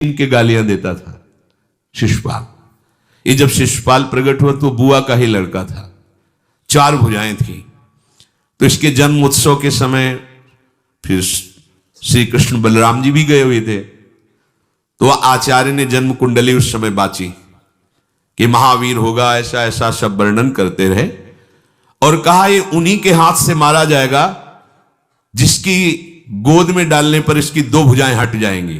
इनके गालियां देता था शिशुपाल। ये जब शिशुपाल प्रकट हुआ तो बुआ का ही लड़का था, 4 भुजाएं थी। तो इसके जन्म उत्सव के समय फिर श्री कृष्ण बलराम जी भी गए हुए थे। तो आचार्य ने जन्म कुंडली उस समय बाची कि महावीर होगा, ऐसा ऐसा सब वर्णन करते रहे और कहा ये उन्हीं के हाथ से मारा जाएगा जिसकी गोद में डालने पर इसकी 2 भुजाएं हट जाएंगी।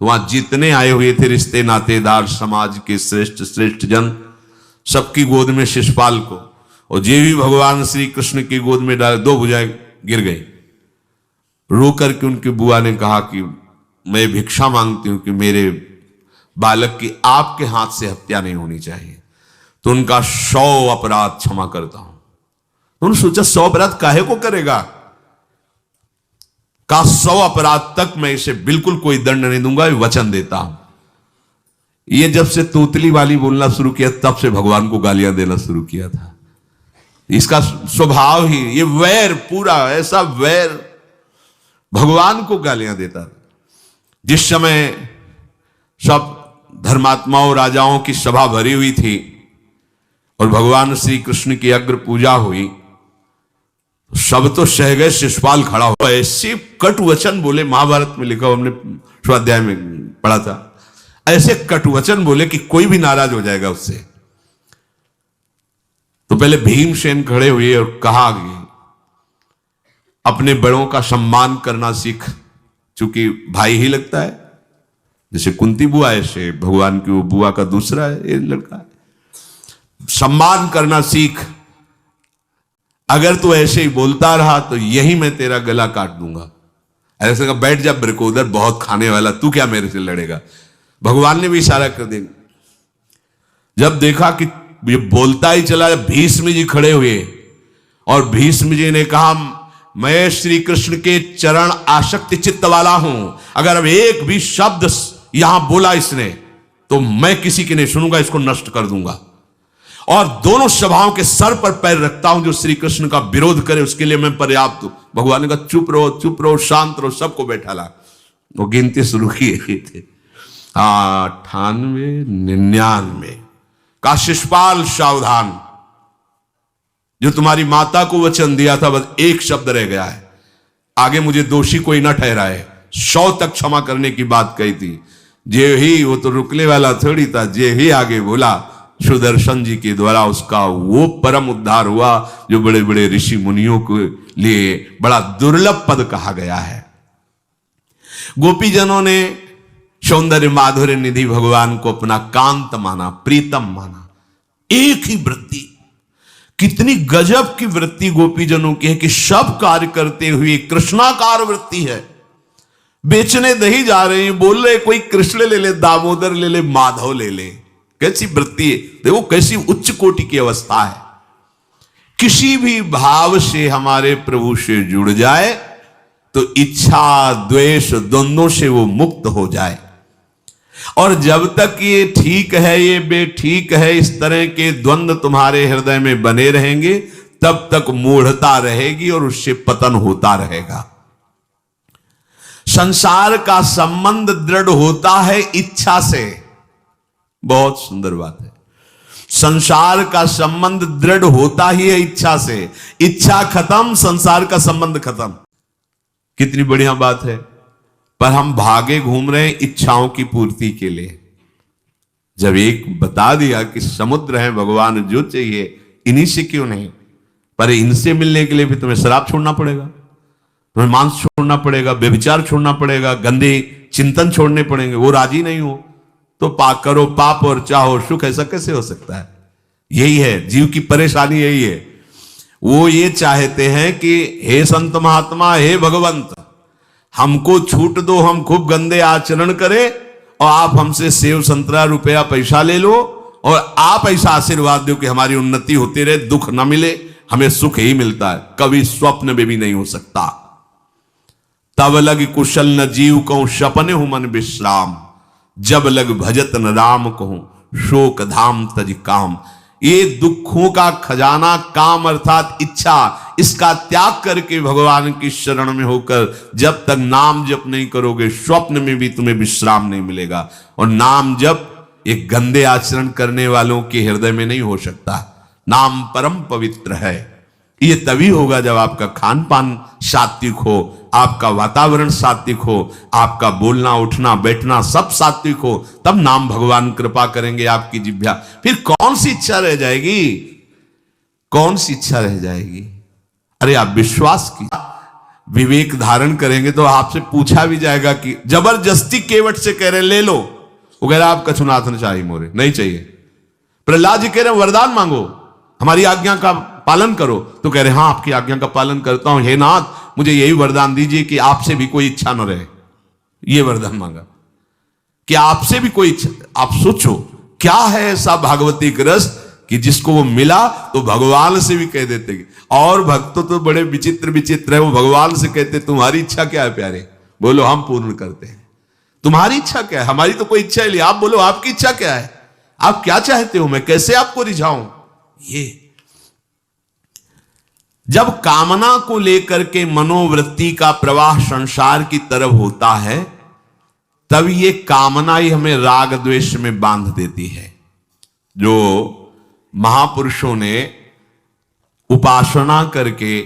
तो वहां जितने आए हुए थे रिश्ते नातेदार, समाज के श्रेष्ठ श्रेष्ठ जन, सबकी गोद में शिशुपाल को, और जे भी भगवान श्री कृष्ण की गोद में डाले 2 भुजाएं गिर गई। रो करके उनकी बुआ ने कहा कि मैं भिक्षा मांगती हूं कि मेरे बालक की आपके हाथ से हत्या नहीं होनी चाहिए, तो उनका 100 अपराध क्षमा करता हूं। तो उन्होंने सोचा 100 अपराध काहे को करेगा, का 100 अपराध तक मैं इसे बिल्कुल कोई दंड नहीं दूंगा, वचन देता हूं। ये जब से तोतली वाली बोलना शुरू किया तब से भगवान को गालियां देना शुरू किया था। इसका स्वभाव ही ये वैर, पूरा ऐसा वैर, भगवान को गालियां देता था। जिस समय सब धर्मात्माओं राजाओं की सभा भरी हुई थी और भगवान श्री कृष्ण की अग्र पूजा हुई, सब तो सह गए, शिशुपाल खड़ा हुआ, ऐसे कटु वचन बोले, महाभारत में लिखा, हमने स्वाध्याय में पढ़ा था, ऐसे कटु वचन बोले कि कोई भी नाराज हो जाएगा उससे। तो पहले भीमसेन खड़े हुए और कहा कि अपने बड़ों का सम्मान करना सीख, चूंकि भाई ही लगता है, जैसे कुंती बुआ ऐसे भगवान की वो बुआ का दूसरा है, ये लड़का है, सम्मान करना सीख। अगर तू ऐसे ही बोलता रहा तो यही मैं तेरा गला काट दूंगा। ऐसे कहा बैठ जा ब्रिकोदर, बहुत खाने वाला, तू क्या मेरे से लड़ेगा। भगवान ने भी इशारा कर दिया। जब देखा कि ये बोलता ही चला, भीष्म जी खड़े हुए और भीष्म जी ने कहा मैं श्री कृष्ण के चरण आसक्ति चित्त वाला हूं, अगर अब एक भी शब्द यहां बोला इसने तो मैं किसी की नहीं सुनूंगा, इसको नष्ट कर दूंगा और दोनों सभाओं के सर पर पैर रखता हूं, जो श्री कृष्ण का विरोध करे उसके लिए मैं पर्याप्त हूं। भगवान ने कहा चुप रहो, शांत रहो, सबको बैठा ला। वो गिनती शुरू किए थे 98, 99 का शिशुपाल सावधान, जो तुम्हारी माता को वचन दिया था बस एक शब्द रह गया है, आगे मुझे दोषी कोई ना ठहराए। 100 तक क्षमा करने की बात कही थी, जे ही वो तो रुकने वाला थोड़ी था, जे ही आगे बोला सुदर्शन जी के द्वारा उसका वो परम उद्धार हुआ जो बड़े बड़े ऋषि मुनियों के लिए बड़ा दुर्लभ पद कहा गया है। गोपीजनों ने सौंदर्य माधुर्य निधि भगवान को अपना कांत माना, प्रीतम माना। एक ही वृत्ति, कितनी गजब की वृत्ति गोपीजनों की है कि सब कार्य करते हुए कृष्णाकार वृत्ति है। बेचने दही जा रहे हैं, बोल रहे कोई कृष्ण ले ले, दामोदर ले ले, माधव ले ले, कैसी वृत्ति है, देखो कैसी उच्च कोटि की अवस्था है। किसी भी भाव से हमारे प्रभु से जुड़ जाए तो इच्छा द्वेष दोनों से वो मुक्त हो जाए। और जब तक ये ठीक है ये बेठीक है, इस तरह के द्वंद्व तुम्हारे हृदय में बने रहेंगे, तब तक मूढ़ता रहेगी और उससे पतन होता रहेगा। संसार का संबंध दृढ़ होता है इच्छा से, बहुत सुंदर बात है। संसार का संबंध दृढ़ होता ही है इच्छा से, इच्छा खत्म संसार का संबंध खत्म। कितनी बढ़िया बात है। पर हम भागे घूम रहे हैं इच्छाओं की पूर्ति के लिए। जब एक बता दिया कि समुद्र है भगवान, जो चाहिए इन्हीं से क्यों नहीं, पर इनसे मिलने के लिए भी तुम्हें शराब छोड़ना पड़ेगा, तुम्हें मांस छोड़ना पड़ेगा, व्यभिचार छोड़ना पड़ेगा, गंदे चिंतन छोड़ने पड़ेंगे। वो राजी नहीं हो तो करो पाप और चाहो सुख, ऐसा कैसे हो सकता है। यही है जीव की परेशानी, यही है। वो ये चाहते हैं कि हे संत महात्मा, हे भगवंत, हमको छूट दो, हम खूब गंदे आचरण करें और आप हमसे सेव संतरा रुपया पैसा ले लो और आप ऐसा आशीर्वाद दो कि हमारी उन्नति होती रहे, दुख ना मिले, हमें सुख ही मिलता है। कभी स्वप्न में भी नहीं हो सकता। तब लग कुशल न जीव कहूं सपने हूं मन विश्राम, जब लग भजत न राम कहूं शोक धाम तज काम। ये दुखों का खजाना काम अर्थात इच्छा, इसका त्याग करके भगवान की शरण में होकर जब तक नाम जप नहीं करोगे, स्वप्न में भी तुम्हें विश्राम नहीं मिलेगा। और नाम जप एक गंदे आचरण करने वालों के हृदय में नहीं हो सकता। नाम परम पवित्र है। ये तभी होगा जब आपका खान पान सात्विक हो, आपका वातावरण सात्विक हो, आपका बोलना उठना बैठना सब सात्विक हो, तब नाम भगवान कृपा करेंगे आपकी जिह्वा। फिर कौन सी इच्छा रह जाएगी, कौन सी इच्छा रह जाएगी? अरे आप विश्वास की विवेक धारण करेंगे तो आपसे पूछा भी जाएगा कि जबरदस्ती केवट से कह रहे ले लो, वो कह रहे आप कछुनाथ न चाहिए मोरे, नहीं चाहिए। प्रहलाद जी कह रहे वरदान मांगो, हमारी आज्ञा का पालन करो, तो कह रहे हां आपकी आज्ञा का पालन करता हूं, हे नाथ मुझे यही वरदान दीजिए कि आपसे भी कोई इच्छा न रहे। ये वरदान मांगा कि आपसे भी कोई इच्छा। आप सोचो क्या है ऐसा भागवती रस कि जिसको वो मिला तो भगवान से भी कह देते। और भक्त तो बड़े विचित्र विचित्र है, वो भगवान से कहते तुम्हारी इच्छा क्या है प्यारे, बोलो हम पूर्ण करते हैं। तुम्हारी इच्छा क्या है, हमारी तो कोई इच्छा ही नहीं, आप बोलो आपकी इच्छा क्या है, आप क्या चाहते हो, मैं कैसे आपको रिझाऊं। ये जब कामना को लेकर के मनोवृत्ति का प्रवाह संसार की तरफ होता है, तब ये कामना ही हमें राग द्वेष में बांध देती है। जो महापुरुषों ने उपासना करके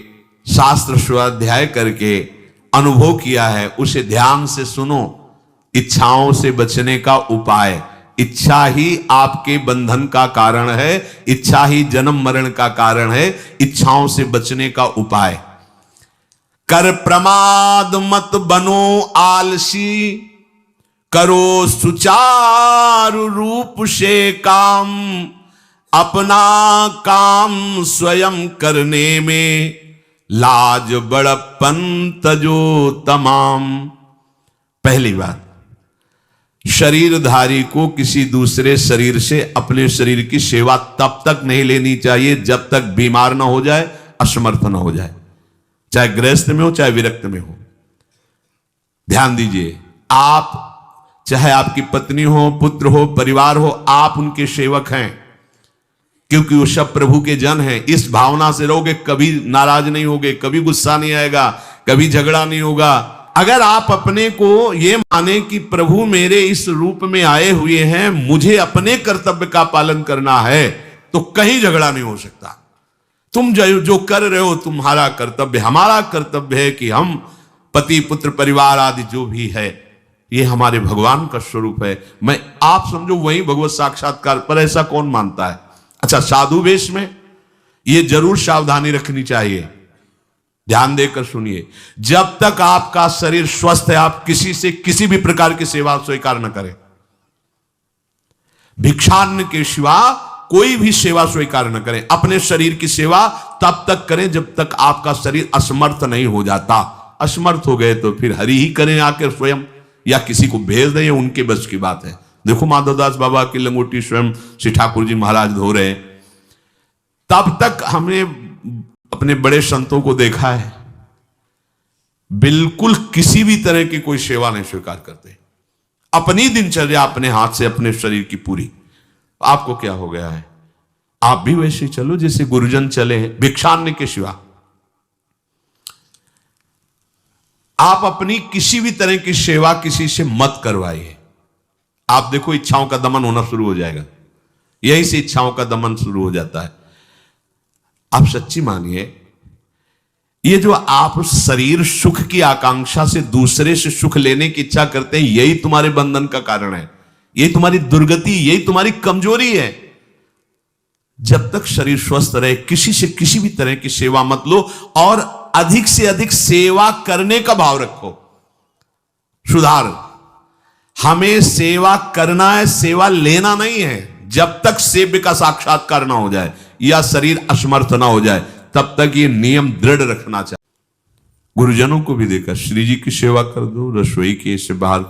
शास्त्र स्वाध्याय करके अनुभव किया है, उसे ध्यान से सुनो। इच्छाओं से बचने का उपाय, इच्छा ही आपके बंधन का कारण है, इच्छा ही जन्म मरण का कारण है। इच्छाओं से बचने का उपाय, कर प्रमाद मत बनो आलसी, करो सुचारु रूप से काम, अपना काम स्वयं करने में लाज बड़प्पन तजो तमाम। पहली बात, शरीरधारी को किसी दूसरे शरीर से अपने शरीर की सेवा तब तक नहीं लेनी चाहिए जब तक बीमार ना हो जाए, असमर्थ ना हो जाए, चाहे गृहस्थ में हो चाहे विरक्त में हो। ध्यान दीजिए, आप चाहे आपकी पत्नी हो, पुत्र हो, परिवार हो, आप उनके सेवक हैं, क्योंकि वो सब प्रभु के जन हैं। इस भावना से रहोगे, कभी नाराज नहीं होगे, कभी गुस्सा नहीं आएगा, कभी झगड़ा नहीं होगा। अगर आप अपने को ये माने कि प्रभु मेरे इस रूप में आए हुए हैं, मुझे अपने कर्तव्य का पालन करना है, तो कहीं झगड़ा नहीं हो सकता। तुम जो कर रहे हो तुम्हारा कर्तव्य, हमारा कर्तव्य है कि हम पति पुत्र परिवार आदि जो भी है, ये हमारे भगवान का स्वरूप है। मैं आप समझो वही भगवत साक्षात्कार, पर ऐसा कौन मानता है? अच्छा, साधु वेश में ये जरूर सावधानी रखनी चाहिए। ध्यान देकर सुनिए, जब तक आपका शरीर स्वस्थ है, आप किसी से किसी भी प्रकार की सेवा स्वीकार न करें। भिक्षान्न के सिवा कोई भी सेवा स्वीकार न करें। अपने शरीर की सेवा तब तक करें जब तक आपका शरीर असमर्थ नहीं हो जाता। असमर्थ हो गए तो फिर हरि ही करें आकर स्वयं, या किसी को भेज दें, उनके बस की बात है। देखो माधवदास बाबा की लंगोटी स्वयं श्री ठाकुर जी महाराज धो रहे हैं। तब तक हमने अपने बड़े संतों को देखा है, बिल्कुल किसी भी तरह की कोई सेवा नहीं स्वीकार करते। अपनी दिनचर्या अपने हाथ से, अपने शरीर की पूरी। आपको क्या हो गया है? आप भी वैसे ही चलो जैसे गुरुजन चले हैं, भिक्षान्न के सिवा। आप अपनी किसी भी तरह की सेवा किसी से मत करवाइए। आप देखो इच्छाओं का दमन होना शुरू हो जाएगा, यहीं से इच्छाओं का दमन शुरू हो जाता है। आप सच्ची मानिए, ये जो आप शरीर सुख की आकांक्षा से दूसरे से सुख लेने की इच्छा करते हैं, यही तुम्हारे बंधन का कारण है, यही तुम्हारी दुर्गति, यही तुम्हारी कमजोरी है। जब तक शरीर स्वस्थ रहे, किसी से किसी भी तरह की सेवा मत लो, और अधिक से अधिक सेवा करने का भाव रखो। सुधार, हमें सेवा करना है, सेवा लेना नहीं है। जब तक सेव्य का साक्षात्कार ना हो जाए या शरीर असमर्थ ना हो जाए, तब तक ये नियम दृढ़ रखना चाहिए। गुरुजनों को भी देखा, श्री जी की सेवा कर दो, रसोई के से बाहर,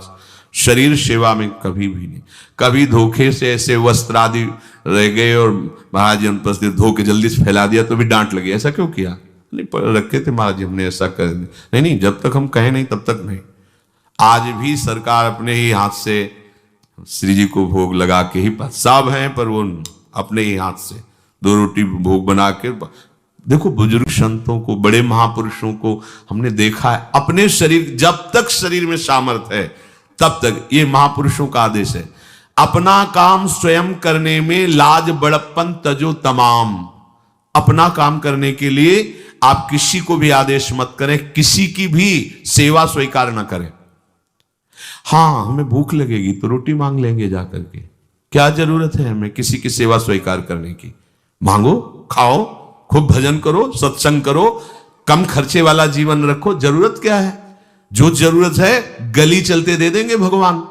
शरीर सेवा में कभी भी नहीं। कभी धोखे से ऐसे वस्त्र आदि रह गए और महाराज जी अनुपस्थित, धो के जल्दी से फैला दिया तो भी डांट लगी, ऐसा क्यों किया? नहीं, रखे थे महाराज जी, हमने ऐसा कर दिया। नहीं, जब तक हम कहें नहीं तब तक नहीं। आज भी सरकार अपने ही हाथ से श्री जी को भोग लगा के ही, सब हैं पर वो अपने ही हाथ से 2 रोटी भोग बना के। देखो बुजुर्ग संतों को, बड़े महापुरुषों को हमने देखा है, अपने शरीर, जब तक शरीर में सामर्थ्य है तब तक, ये महापुरुषों का आदेश है, अपना काम स्वयं करने में लाज बड़प्पन तजो तमाम। अपना काम करने के लिए आप किसी को भी आदेश मत करें, किसी की भी सेवा स्वीकार न करें। हाँ, हमें भूख लगेगी तो रोटी मांग लेंगे जाकर के, क्या जरूरत है हमें किसी की सेवा स्वीकार करने की? मांगो, खाओ, खूब भजन करो, सत्संग करो, कम खर्चे वाला जीवन रखो। जरूरत क्या है? जो जरूरत है गली चलते दे देंगे भगवान,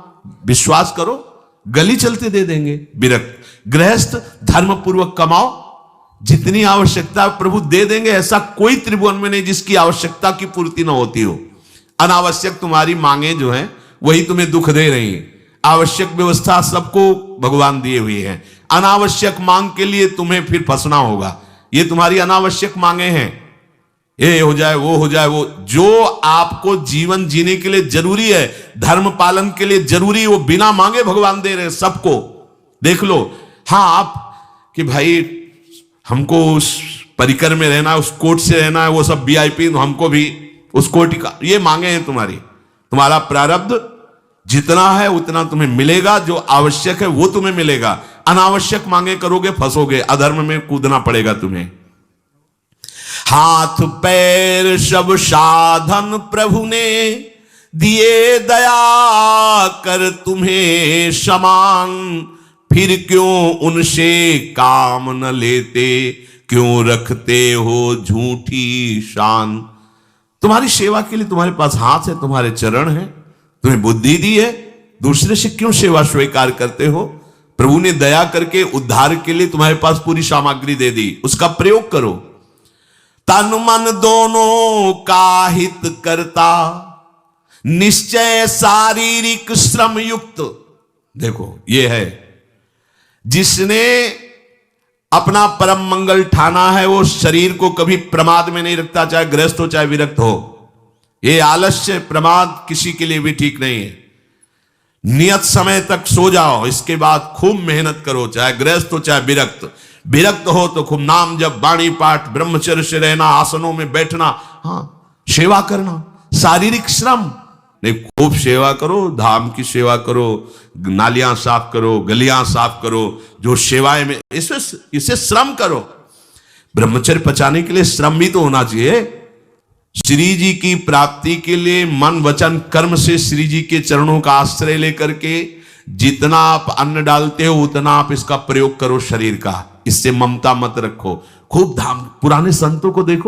विश्वास करो, गली चलते दे देंगे। विरक्त गृहस्थ धर्म पूर्वक कमाओ, जितनी आवश्यकता प्रभु दे देंगे। ऐसा कोई त्रिभुवन में नहीं जिसकी आवश्यकता की पूर्ति ना होती हो। अनावश्यक तुम्हारी मांगे जो हैं वही तुम्हें दुख दे रही है। आवश्यक व्यवस्था सबको भगवान दिए हुए हैं, अनावश्यक मांग के लिए तुम्हें फिर फंसना होगा। ये तुम्हारी अनावश्यक मांगे हैं, ये हो जाए, वो हो जाए, वो जो आपको जीवन जीने के लिए जरूरी है, धर्म पालन के लिए जरूरी, वो बिना मांगे भगवान दे रहे हैं सबको। देख लो। हाँ, आप कि भाई हमको उस परिकर में रहना है, उस कोर्ट से रहना है, वो सब VIP, तो हमको भी उस कोर्ट का, ये मांगे हैं तुम्हारी। तुम्हारा प्रारब्ध जितना है उतना तुम्हें मिलेगा, जो आवश्यक है वो तुम्हें मिलेगा। अनावश्यक मांगे करोगे फंसोगे, अधर्म में कूदना पड़ेगा तुम्हें। हाथ पैर सब साधन प्रभु ने दिए, दया कर तुम्हें समान, फिर क्यों उनसे काम न लेते, क्यों रखते हो झूठी शान। तुम्हारी सेवा के लिए तुम्हारे पास हाथ है, तुम्हारे चरण है, तुम्हें बुद्धि दी है, दूसरे से क्यों सेवा स्वीकार करते हो? प्रभु ने दया करके उद्धार के लिए तुम्हारे पास पूरी सामग्री दे दी, उसका प्रयोग करो। तन मन दोनों का हित करता, निश्चय शारीरिक श्रम युक्त। देखो, ये है जिसने अपना परम मंगल ठाना है, वो शरीर को कभी प्रमाद में नहीं रखता, चाहे गृहस्थ हो चाहे विरक्त हो। ये आलस्य प्रमाद किसी के लिए भी ठीक नहीं है। नियत समय तक सो जाओ, इसके बाद खूब मेहनत करो, चाहे गृहस्थ हो चाहे विरक्त। विरक्त हो तो खूब नाम जप, वाणी पाठ, ब्रह्मचर्य से रहना, आसनों में बैठना, हाँ, सेवा करना, शारीरिक श्रम नहीं, खूब सेवा करो, धाम की सेवा करो, नालियां साफ करो, गलियां साफ करो, जो सेवाएं में, इसे श्रम करो। ब्रह्मचर्य पचाने के लिए श्रम भी तो होना चाहिए। श्री जी की प्राप्ति के लिए मन वचन कर्म से श्री जी के चरणों का आश्रय लेकर के जितना आप अन्न डालते हो उतना आप इसका प्रयोग करो शरीर का। इससे ममता मत रखो। खूब धाम, पुराने संतों को देखो,